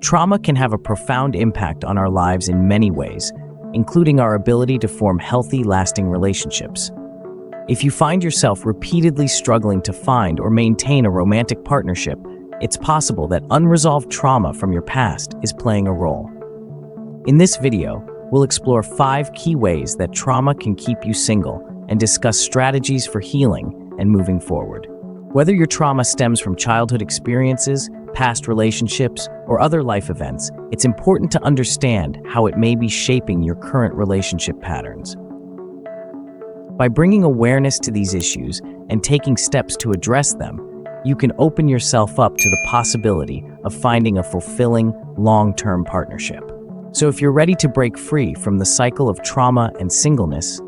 Trauma can have a profound impact on our lives in many ways, including our ability to form healthy, lasting relationships. If you find yourself repeatedly struggling to find or maintain a romantic partnership, it's possible that unresolved trauma from your past is playing a role. In this video, we'll explore 5 key ways that trauma can keep you single and discuss strategies for healing and moving forward. Whether your trauma stems from childhood experiences, past relationships, or other life events, it's important to understand how it may be shaping your current relationship patterns. By bringing awareness to these issues and taking steps to address them, you can open yourself up to the possibility of finding a fulfilling, long-term partnership. So if you're ready to break free from the cycle of trauma and singleness,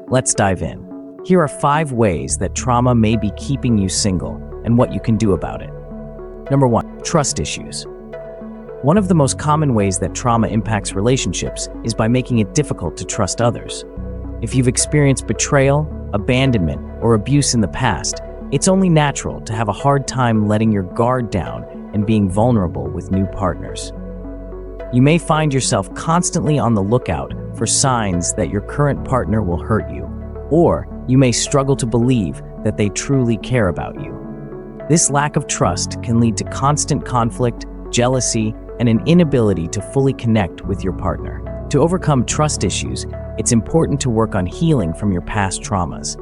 let's dive in. Here are 5 ways that trauma may be keeping you single and what you can do about it. Number 1, trust issues. One of the most common ways that trauma impacts relationships is by making it difficult to trust others. If you've experienced betrayal, abandonment, or abuse in the past, it's only natural to have a hard time letting your guard down and being vulnerable with new partners. You may find yourself constantly on the lookout for signs that your current partner will hurt you, or you may struggle to believe that they truly care about you. This lack of trust can lead to constant conflict, jealousy, and an inability to fully connect with your partner. To overcome trust issues, it's important to work on healing from your past traumas.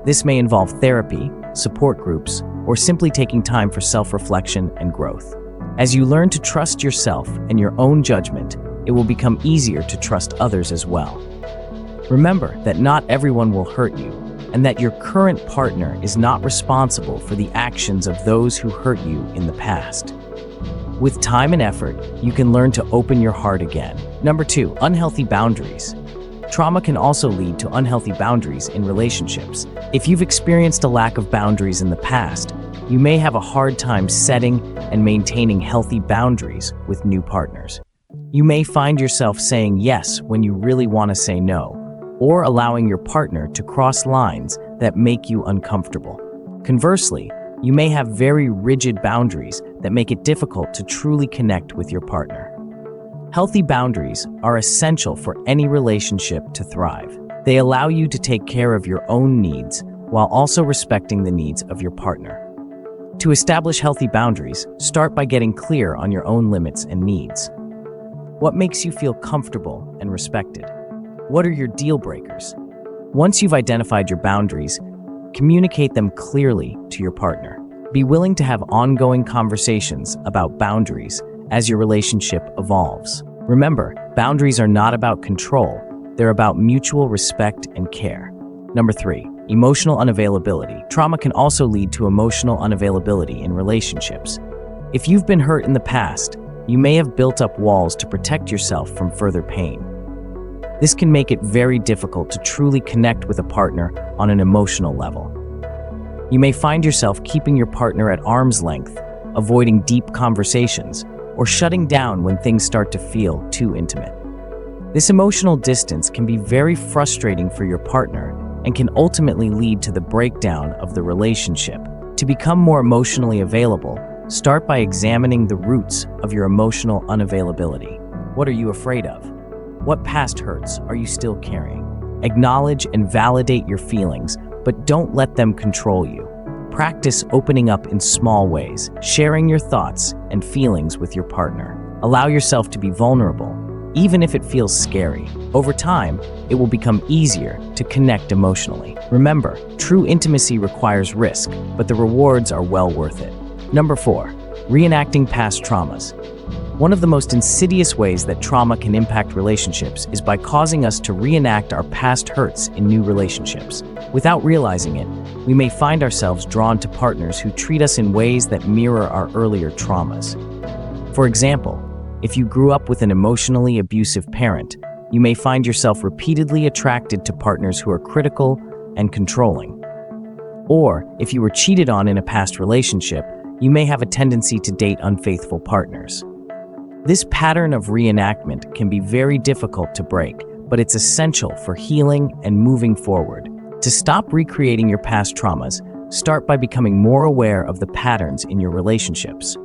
This may involve therapy, support groups, or simply taking time for self-reflection and growth. As you learn to trust yourself and your own judgment, it will become easier to trust others as well. Remember that not everyone will hurt you, and that your current partner is not responsible for the actions of those who hurt you in the past. With time and effort, you can learn to open your heart again. Number 2, unhealthy boundaries. Trauma can also lead to unhealthy boundaries in relationships. If you've experienced a lack of boundaries in the past, you may have a hard time setting and maintaining healthy boundaries with new partners. You may find yourself saying yes when you really want to say no, or allowing your partner to cross lines that make you uncomfortable. Conversely, you may have very rigid boundaries that make it difficult to truly connect with your partner. Healthy boundaries are essential for any relationship to thrive. They allow you to take care of your own needs while also respecting the needs of your partner. To establish healthy boundaries, start by getting clear on your own limits and needs. What makes you feel comfortable and respected? What are your deal breakers? Once you've identified your boundaries, communicate them clearly to your partner. Be willing to have ongoing conversations about boundaries as your relationship evolves. Remember, boundaries are not about control, they're about mutual respect and care. Number 3, emotional unavailability. Trauma can also lead to emotional unavailability in relationships. If you've been hurt in the past, you may have built up walls to protect yourself from further pain. This can make it very difficult to truly connect with a partner on an emotional level. You may find yourself keeping your partner at arm's length, avoiding deep conversations, or shutting down when things start to feel too intimate. This emotional distance can be very frustrating for your partner and can ultimately lead to the breakdown of the relationship. To become more emotionally available, start by examining the roots of your emotional unavailability. What are you afraid of? What past hurts are you still carrying? Acknowledge and validate your feelings, but don't let them control you. Practice opening up in small ways, sharing your thoughts and feelings with your partner. Allow yourself to be vulnerable, even if it feels scary. Over time, it will become easier to connect emotionally. Remember, true intimacy requires risk, but the rewards are well worth it. Number 4, reenacting past traumas. One of the most insidious ways that trauma can impact relationships is by causing us to reenact our past hurts in new relationships. Without realizing it, we may find ourselves drawn to partners who treat us in ways that mirror our earlier traumas. For example, if you grew up with an emotionally abusive parent, you may find yourself repeatedly attracted to partners who are critical and controlling. Or, if you were cheated on in a past relationship, you may have a tendency to date unfaithful partners. This pattern of reenactment can be very difficult to break, but it's essential for healing and moving forward. To stop recreating your past traumas, start by becoming more aware of the patterns in your relationships.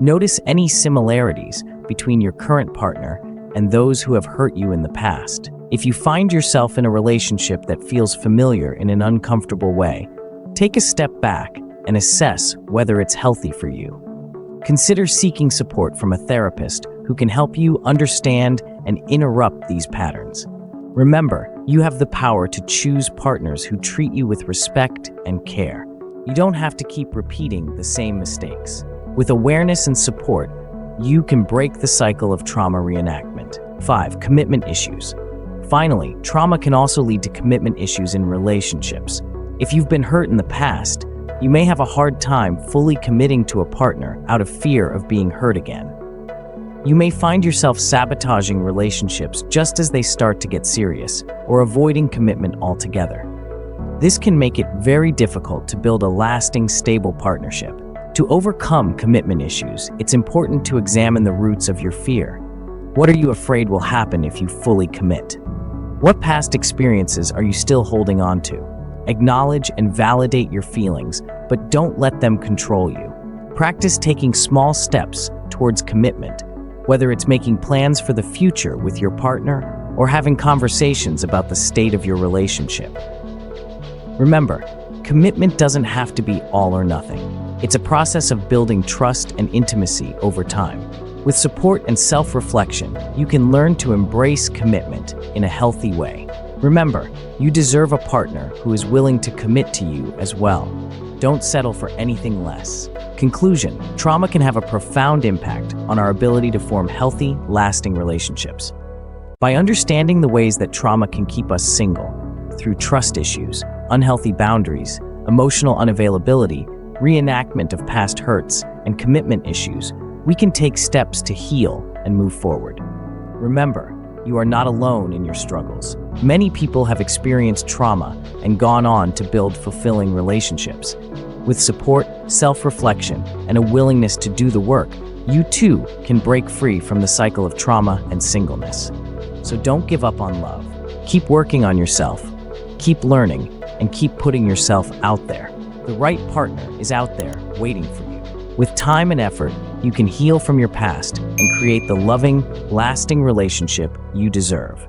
Notice any similarities, between your current partner and those who have hurt you in the past. If you find yourself in a relationship that feels familiar in an uncomfortable way, take a step back and assess whether it's healthy for you. Consider seeking support from a therapist who can help you understand and interrupt these patterns. Remember, you have the power to choose partners who treat you with respect and care. You don't have to keep repeating the same mistakes. With awareness and support, you can break the cycle of trauma reenactment. 5. Commitment issues. Finally, trauma can also lead to commitment issues in relationships. If you've been hurt in the past, you may have a hard time fully committing to a partner out of fear of being hurt again. You may find yourself sabotaging relationships just as they start to get serious, or avoiding commitment altogether. This can make it very difficult to build a lasting, stable partnership. To overcome commitment issues, it's important to examine the roots of your fear. What are you afraid will happen if you fully commit? What past experiences are you still holding on to? Acknowledge and validate your feelings, but don't let them control you. Practice taking small steps towards commitment, whether it's making plans for the future with your partner or having conversations about the state of your relationship. Remember, commitment doesn't have to be all or nothing. It's a process of building trust and intimacy over time. With support and self-reflection, you can learn to embrace commitment in a healthy way. Remember, you deserve a partner who is willing to commit to you as well. Don't settle for anything less. Conclusion: trauma can have a profound impact on our ability to form healthy, lasting relationships. By understanding the ways that trauma can keep us single, through trust issues, unhealthy boundaries, emotional unavailability, reenactment of past hurts, and commitment issues, we can take steps to heal and move forward. Remember, you are not alone in your struggles. Many people have experienced trauma and gone on to build fulfilling relationships. With support, self-reflection, and a willingness to do the work, you too can break free from the cycle of trauma and singleness. So don't give up on love. Keep working on yourself, keep learning, and keep putting yourself out there. The right partner is out there waiting for you. With time and effort, you can heal from your past and create the loving, lasting relationship you deserve.